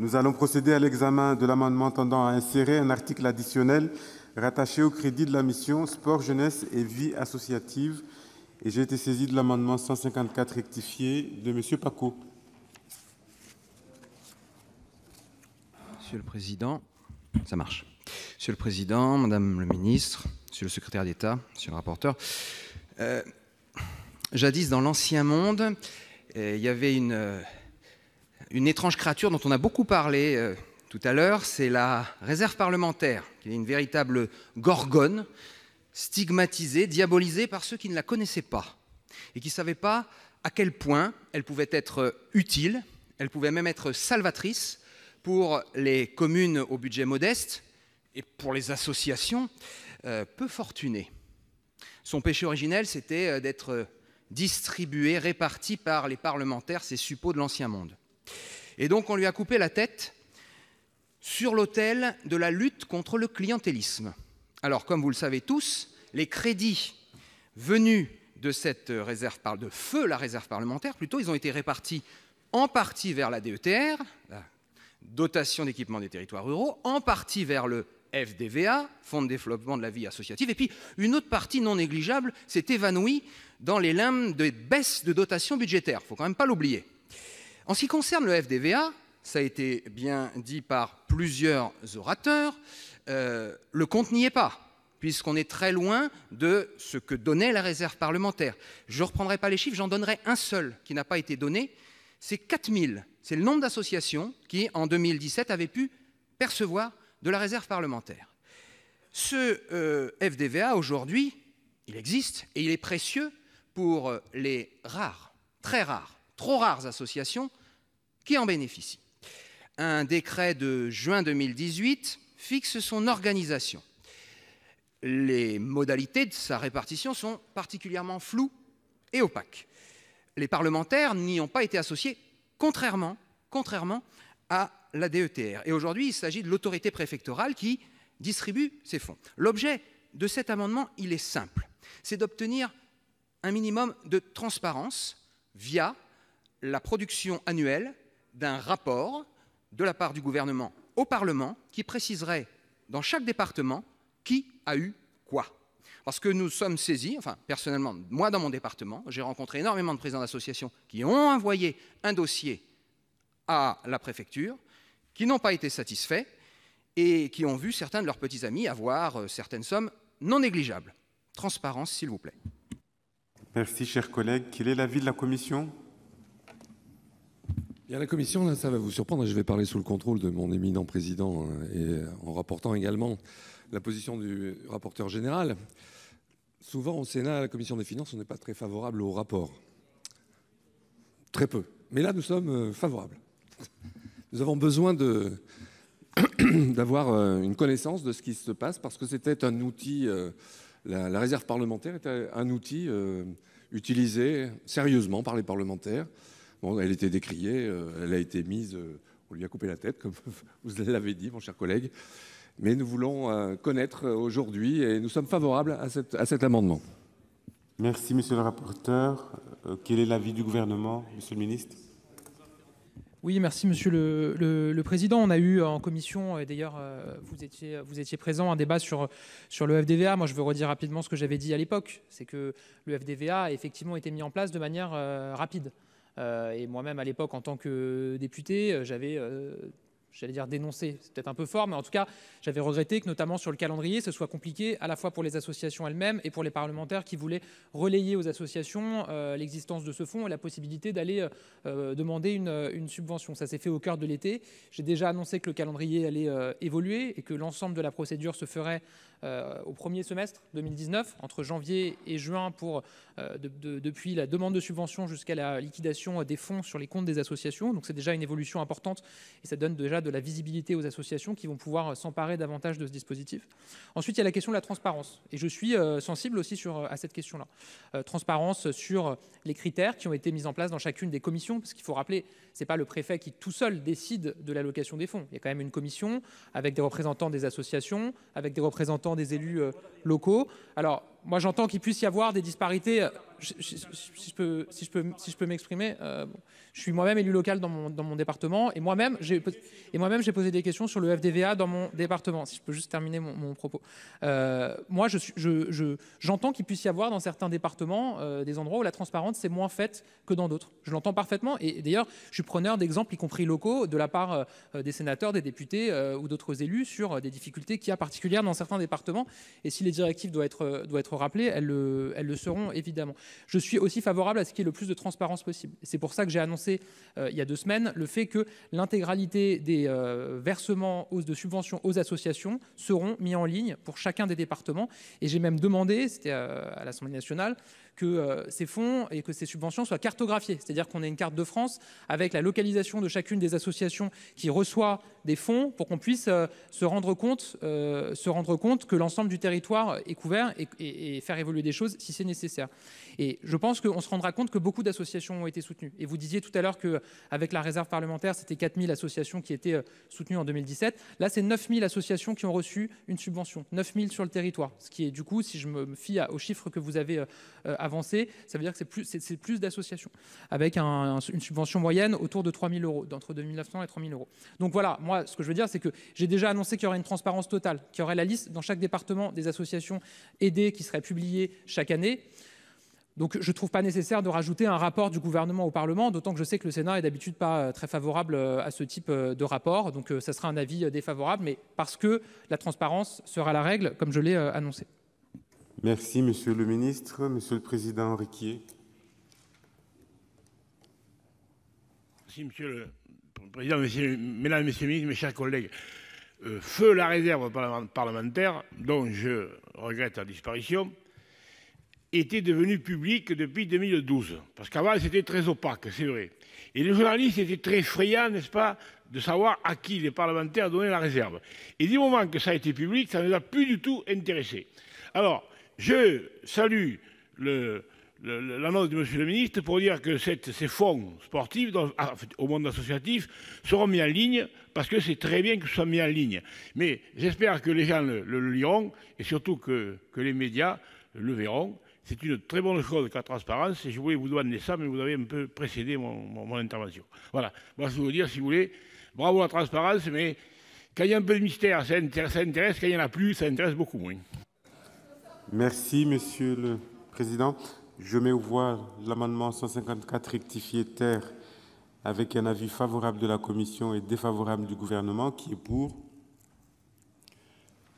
Nous allons procéder à l'examen de l'amendement tendant à insérer un article additionnel rattaché au crédit de la mission Sport, jeunesse et vie associative. Et j'ai été saisi de l'amendement 154 rectifié de M. Paco. Monsieur le Président, ça marche. Monsieur le Président, Madame le Ministre, Monsieur le Secrétaire d'État, Monsieur le rapporteur, jadis dans l'ancien monde, il y avait une étrange créature dont on a beaucoup parlé tout à l'heure, c'est la réserve parlementaire, qui est une véritable gorgone, stigmatisée, diabolisée par ceux qui ne la connaissaient pas et qui ne savaient pas à quel point elle pouvait être utile, elle pouvait même être salvatrice pour les communes au budget modeste et pour les associations peu fortunées. Son péché originel, c'était d'être distribué, réparti par les parlementaires, ces suppôts de l'ancien monde. Et donc on lui a coupé la tête sur l'autel de la lutte contre le clientélisme. Alors, comme vous le savez tous, les crédits venus de cette réserve, de feu la réserve parlementaire, plutôt, ils ont été répartis en partie vers la DETR, la dotation d'équipement des territoires ruraux, en partie vers le FDVA, Fonds de développement de la vie associative, et puis une autre partie non négligeable s'est évanouie dans les limbes de baisse de dotation budgétaire. Il ne faut quand même pas l'oublier. En ce qui concerne le FDVA, ça a été bien dit par plusieurs orateurs, le compte n'y est pas, puisqu'on est très loin de ce que donnait la réserve parlementaire. Je ne reprendrai pas les chiffres, j'en donnerai un seul qui n'a pas été donné, c'est 4000. C'est le nombre d'associations qui, en 2017, avaient pu percevoir de la réserve parlementaire. Ce FDVA, aujourd'hui, il existe et il est précieux pour les rares, très rares, trop rares associations qui en bénéficient. Un décret de juin 2018 fixe son organisation. Les modalités de sa répartition sont particulièrement floues et opaques. Les parlementaires n'y ont pas été associés, contrairement à la DETR. Et aujourd'hui, il s'agit de l'autorité préfectorale qui distribue ces fonds. L'objet de cet amendement, il est simple. C'est d'obtenir un minimum de transparence via la production annuelle d'un rapport de la part du gouvernement au Parlement qui préciserait dans chaque département qui a eu quoi. Parce que nous sommes saisis, enfin personnellement, moi dans mon département, j'ai rencontré énormément de présidents d'associations qui ont envoyé un dossier à la préfecture, qui n'ont pas été satisfaits et qui ont vu certains de leurs petits amis avoir certaines sommes non négligeables. Transparence, s'il vous plaît. Merci, chers collègues. Quel est l'avis de la commission ? Bien, la commission, là, ça va vous surprendre, je vais parler sous le contrôle de mon éminent président et en rapportant également la position du rapporteur général. Souvent, au Sénat, à la commission des finances, on n'est pas très favorable au rapport. Très peu. Mais là, nous sommes favorables. Nous avons besoin d'avoir une connaissance de ce qui se passe parce que c'était un outil, la réserve parlementaire était un outil utilisé sérieusement par les parlementaires. Bon, elle était décriée, elle a été mise, on lui a coupé la tête, comme vous l'avez dit, mon cher collègue. Mais nous voulons connaître aujourd'hui et nous sommes favorables à cet amendement. Merci, monsieur le rapporteur. Quel est l'avis du gouvernement, monsieur le ministre ? Oui, merci Monsieur le Président. On a eu en commission, et d'ailleurs vous étiez présent, un débat sur le FDVA. Moi, je veux redire rapidement ce que j'avais dit à l'époque. C'est que le FDVA a effectivement été mis en place de manière rapide. Et moi-même, à l'époque, en tant que député, j'avais, j'allais dire dénoncé, c'est peut-être un peu fort, mais en tout cas, j'avais regretté que notamment sur le calendrier, ce soit compliqué à la fois pour les associations elles-mêmes et pour les parlementaires qui voulaient relayer aux associations l'existence de ce fonds et la possibilité d'aller demander une subvention. Ça s'est fait au cœur de l'été. J'ai déjà annoncé que le calendrier allait évoluer et que l'ensemble de la procédure se ferait au premier semestre 2019, entre janvier et juin, depuis la demande de subvention jusqu'à la liquidation des fonds sur les comptes des associations. Donc c'est déjà une évolution importante et ça donne déjà de la visibilité aux associations qui vont pouvoir s'emparer davantage de ce dispositif. Ensuite, il y a la question de la transparence. Et je suis sensible aussi à cette question-là. Transparence sur les critères qui ont été mis en place dans chacune des commissions, parce qu'il faut rappeler, ce n'est pas le préfet qui tout seul décide de l'allocation des fonds. Il y a quand même une commission avec des représentants des associations, avec des représentants des élus locaux. Alors, moi, j'entends qu'il puisse y avoir des disparités. si je peux m'exprimer, je suis moi-même élu local dans mon département, et moi-même j'ai posé des questions sur le FDVA dans mon département. Si je peux juste terminer mon propos. Moi, j'entends qu'il puisse y avoir dans certains départements des endroits où la transparence c'est moins faite que dans d'autres. Je l'entends parfaitement, et d'ailleurs, je suis preneur d'exemples, y compris locaux, de la part des sénateurs, des députés ou d'autres élus sur des difficultés qu'il y a particulières dans certains départements. Et si les directives doivent être rappelées, elles le seront évidemment. Je suis aussi favorable à ce qu'il y ait le plus de transparence possible. C'est pour ça que j'ai annoncé il y a 2 semaines le fait que l'intégralité des versements de subventions aux associations seront mis en ligne pour chacun des départements. Et j'ai même demandé, c'était à l'Assemblée nationale, que ces fonds et que ces subventions soient cartographiées, c'est-à-dire qu'on ait une carte de France avec la localisation de chacune des associations qui reçoit des fonds pour qu'on puisse se rendre compte que l'ensemble du territoire est couvert et faire évoluer des choses si c'est nécessaire. Et je pense qu'on se rendra compte que beaucoup d'associations ont été soutenues. Et vous disiez tout à l'heure qu'avec la réserve parlementaire, c'était 4000 associations qui étaient soutenues en 2017. Là, c'est 9000 associations qui ont reçu une subvention, 9000 sur le territoire. Ce qui est du coup, si je me fie aux chiffres que vous avez avancés, ça veut dire que c'est plus d'associations, avec une subvention moyenne autour de 3 000 €, d'entre 2 900 et 3 000 €. Donc voilà, moi, ce que je veux dire, c'est que j'ai déjà annoncé qu'il y aurait une transparence totale, qu'il y aurait la liste dans chaque département des associations aidées qui serait publiée chaque année. Donc je ne trouve pas nécessaire de rajouter un rapport du gouvernement au Parlement, d'autant que je sais que le Sénat est d'habitude pas très favorable à ce type de rapport. Donc ça sera un avis défavorable, mais parce que la transparence sera la règle, comme je l'ai annoncé. Merci, Monsieur le ministre. Monsieur le président Riquier. Merci, Monsieur le Président, Mesdames et Messieurs les ministres, mes chers collègues. Feu la réserve parlementaire, dont je regrette la disparition, était devenue publique depuis 2012. Parce qu'avant, c'était très opaque, c'est vrai. Et les journalistes étaient très friands, n'est-ce pas, de savoir à qui les parlementaires donnaient la réserve. Et du moment que ça a été public, ça ne les a plus du tout intéressés. Alors, je salue l'annonce de M. le ministre pour dire que ces fonds sportifs au monde associatif seront mis en ligne, parce que c'est très bien que ce soit mis en ligne. Mais j'espère que les gens le liront, et surtout que les médias le verront. C'est une très bonne chose que la transparence, et je voulais vous demander ça, mais vous avez un peu précédé mon intervention. Voilà. Moi, je veux vous dire, si vous voulez, bravo à la transparence, mais quand il y a un peu de mystère, ça intéresse, quand il n'y en a plus, ça intéresse beaucoup moins. Merci, Monsieur le Président. Je mets aux voix l'amendement 154 rectifié terre avec un avis favorable de la Commission et défavorable du Gouvernement. Qui est pour?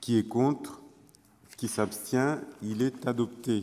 Qui est contre? Qui s'abstient? Il est adopté.